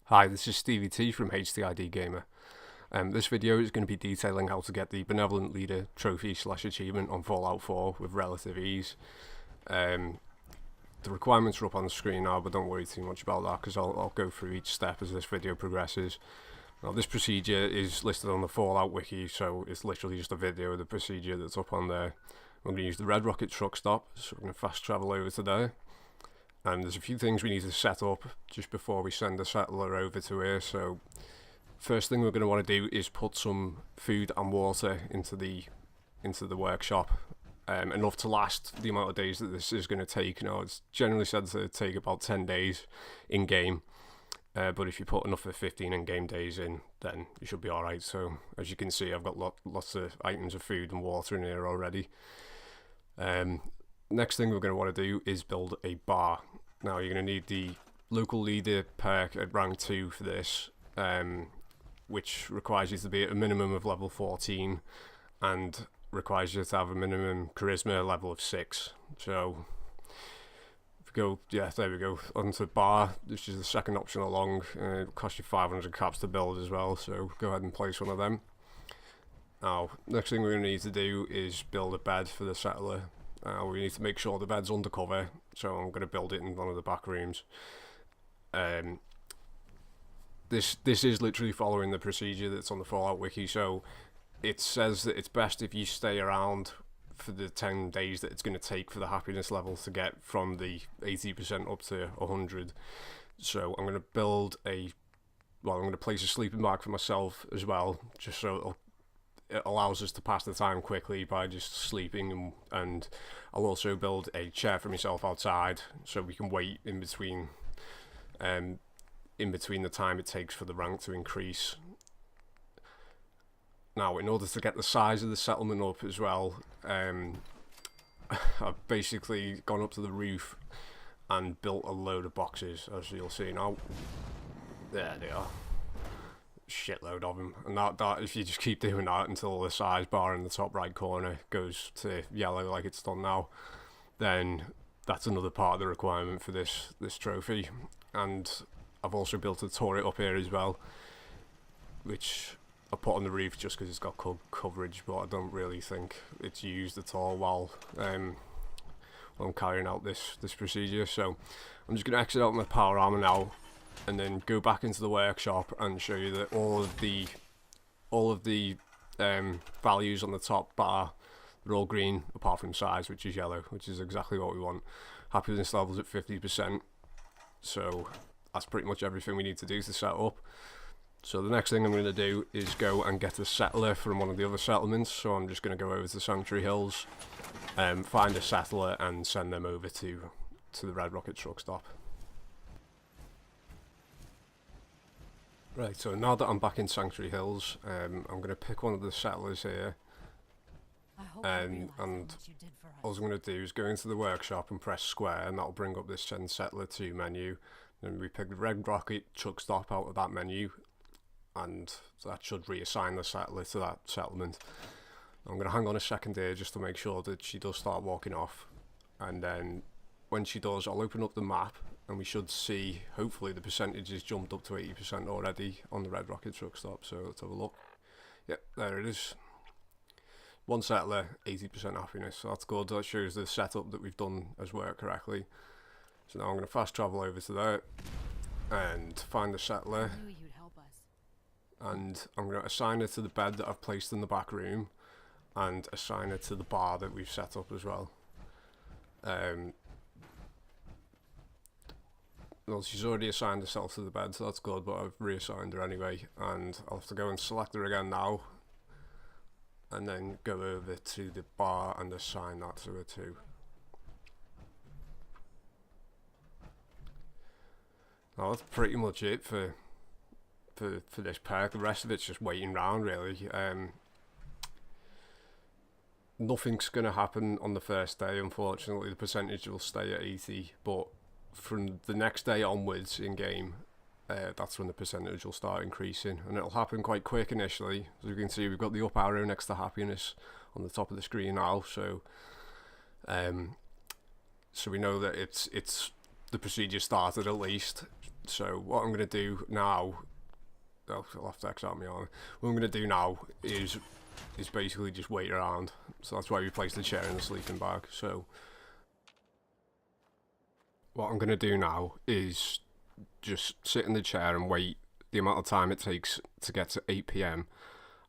Hi, this is Stevie T from HTID Gamer. This video is going to be detailing how to get the Benevolent Leader trophy/achievement on Fallout 4 with relative ease. The requirements are up on the screen now, but don't worry too much about that because I'll go through each step as this video progresses. Now, this procedure is listed on the Fallout wiki, so it's literally just a video of the procedure that's up on there. I'm going to use the Red Rocket truck stop, so I'm going to fast travel over to there. And there's a few things we need to set up just before we send the settler over to here. So first thing we're going to want to do is put some food and water into the workshop, enough to last the amount of days that this is going to take. Now, it's generally said to take about 10 days in game, but if you put enough of 15 in game days in, then you should be alright. So as you can see, I've got lots of items of food and water in here already. Next thing we're going to want to do is build a bar. Now, you're going to need the local leader perk at rank 2 for this, which requires you to be at a minimum of level 14 and requires you to have a minimum charisma level of 6. So if we go, yeah, there we go, onto bar. This is the second option along. It'll cost you 500 caps to build as well, so go ahead and place one of them. Now, next thing we're going to need to do is build a bed for the settler. We need to make sure the bed's undercover, so I'm going to build it in one of the back rooms. This is literally following the procedure that's on the Fallout wiki, so it says that it's best if you stay around for the 10 days that it's going to take for the happiness level to get from the 80% up to 100. So I'm going to build I'm going to place a sleeping bag for myself as well, just so it allows us to pass the time quickly by just sleeping, and I'll also build a chair for myself outside so we can wait in between the time it takes for the rank to increase. Now, in order to get the size of the settlement up as well, I've basically gone up to the roof and built a load of boxes, as you'll see now. There they are. Shitload of them, and that if you just keep doing that until the size bar in the top right corner goes to yellow like it's done now, then that's another part of the requirement for this trophy. And I've also built a turret up here as well, which I put on the roof just because it's got coverage, but I don't really think it's used at all while I'm carrying out this procedure. So I'm just going to exit out my power armor now, and then go back into the workshop and show you that all of the values on the top bar, they're all green apart from size, which is yellow, which is exactly what we want. Happiness levels at 50%, so that's pretty much everything we need to do to set up. So the next thing I'm going to do is go and get a settler from one of the other settlements. So I'm just going to go over to Circuitry Hills, find a settler and send them over to the Red Rocket truck stop. Right, so now that I'm back in Sanctuary Hills, I'm going to pick one of the settlers here, and all I'm going to do is go into the workshop and press square, and that'll bring up this Send Settler To menu. Then we pick the Red Rocket truck stop out of that menu, and that should reassign the settler to that settlement. I'm going to hang on a second here just to make sure that she does start walking off, and then when she does, I'll open up the map, and we should see, hopefully, the percentage is jumped up to 80% already on the Red Rocket truck stop. So let's have a look. Yep, there it is. One settler, 80% happiness. So that's good. That shows the setup that we've done has worked correctly. So now I'm going to fast travel over to there and find the settler. And I'm going to assign her to the bed that I've placed in the back room, and assign her to the bar that we've set up as well. Well, she's already assigned herself to the bed, so that's good, but I've reassigned her anyway, and I'll have to go and select her again now, and then go over to the bar and assign that to her too. Now that's pretty much it for this perk. The rest of it's just waiting around, really. Nothing's going to happen on the first day, unfortunately. The percentage will stay at 80, but from the next day onwards in game, that's when the percentage will start increasing, and it'll happen quite quick initially. As you can see, we've got the up arrow next to happiness on the top of the screen now, so we know that it's the procedure started at least. So what I'm going to do now, oh, I'll have to X out my arm. What I'm going to do now is basically just wait around. So that's why we placed the chair in the sleeping bag. So what I'm going to do now is just sit in the chair and wait the amount of time it takes to get to 8 p.m.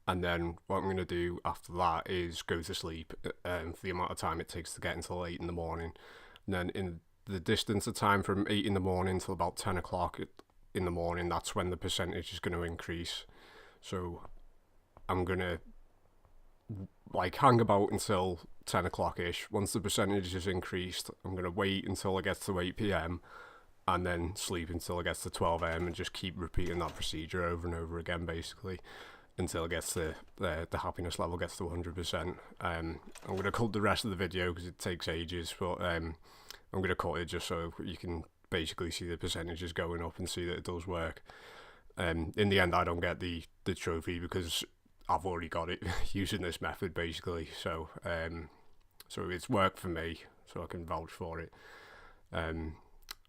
And then what I'm going to do after that is go to sleep for the amount of time it takes to get until 8 in the morning. And then in the distance of time from 8 in the morning till about 10 o'clock in the morning, that's when the percentage is going to increase. So I'm going to like hang about until 10 o'clock-ish. Once the percentage is increased, I'm going to wait until it gets to 8 p.m. and then sleep until it gets to 12 a.m. and just keep repeating that procedure over and over again, basically, until it gets to the happiness level gets to 100%. I'm going to cut the rest of the video because it takes ages, but I'm going to cut it just so you can basically see the percentages going up and see that it does work. In the end, I don't get the trophy because I've already got it using this method, basically. So it's worked for me, so I can vouch for it. And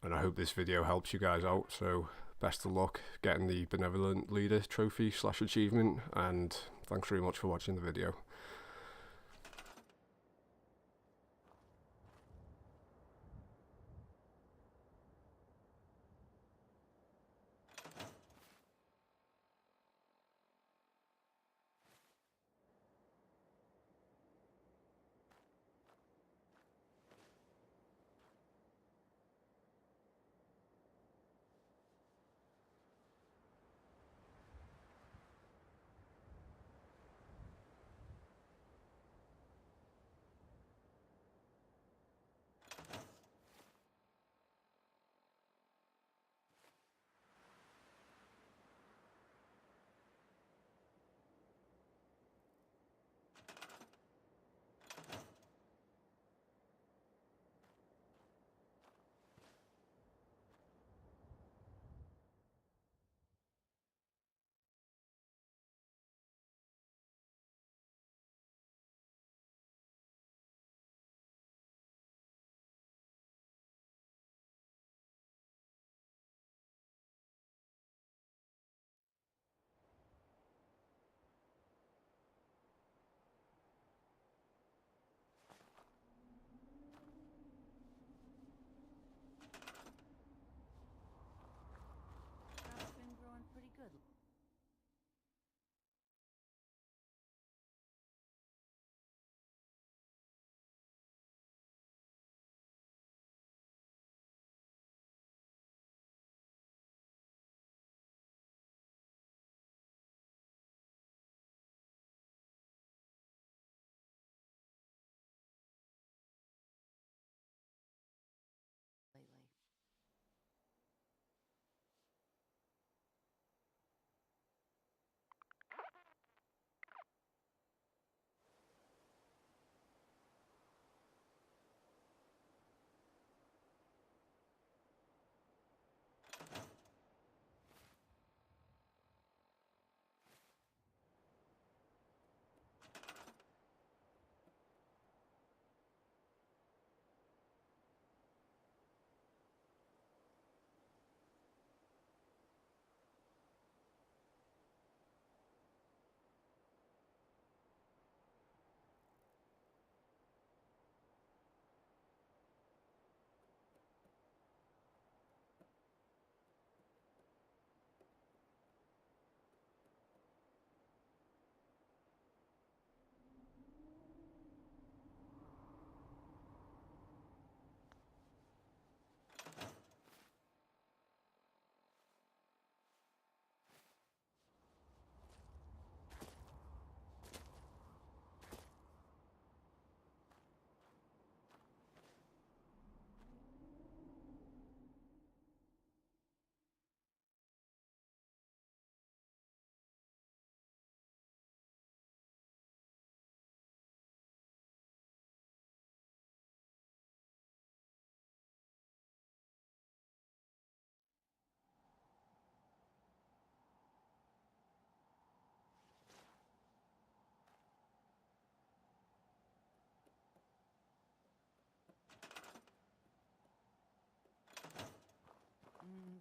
I hope this video helps you guys out. So best of luck getting the Benevolent Leader trophy / achievement, and thanks very much for watching the video.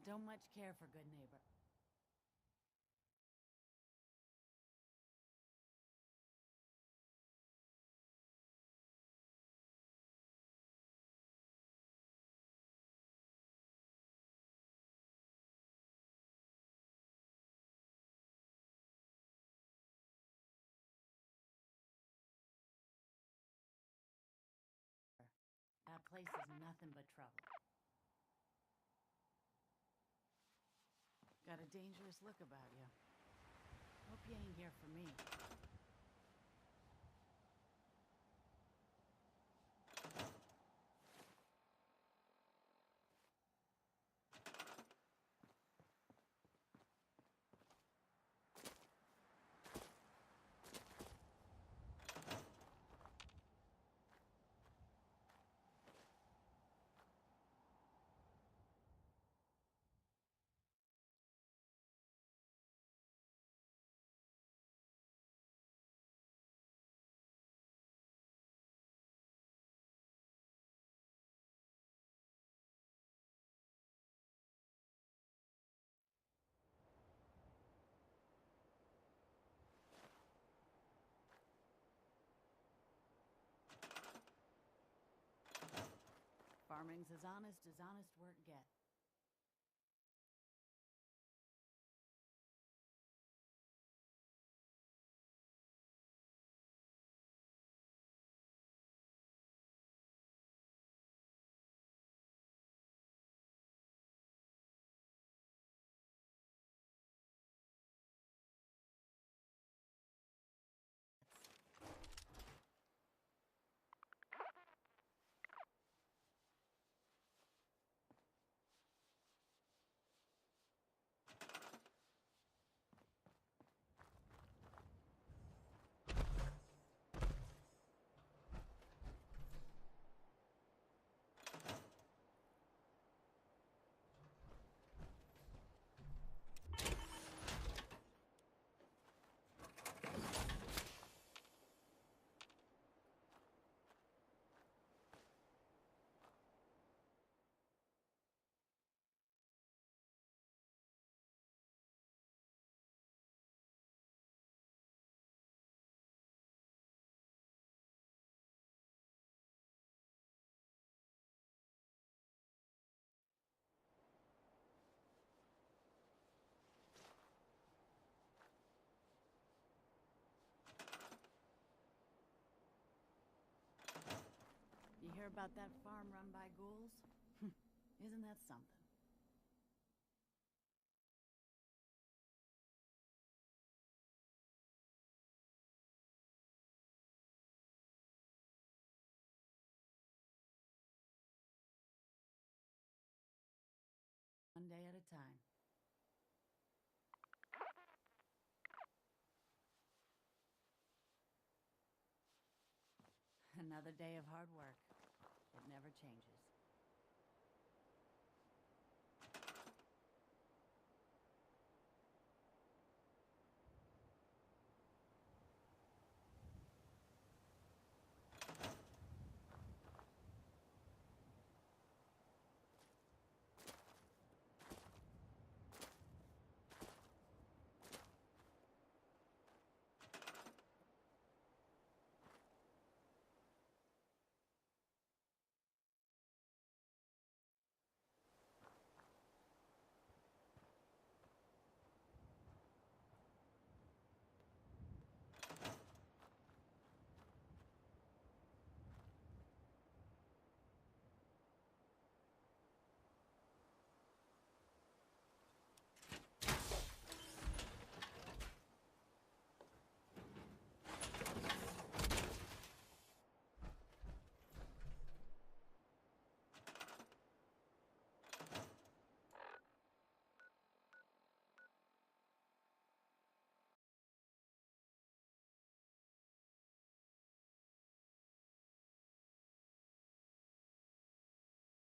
Don't much care for good neighbor. That place is nothing but trouble. Got a dangerous look about you. Hope you ain't here for me. Farming's as honest work gets. You hear about that farm run by ghouls? Isn't that something? One day at a time. Another day of hard work. It never changes.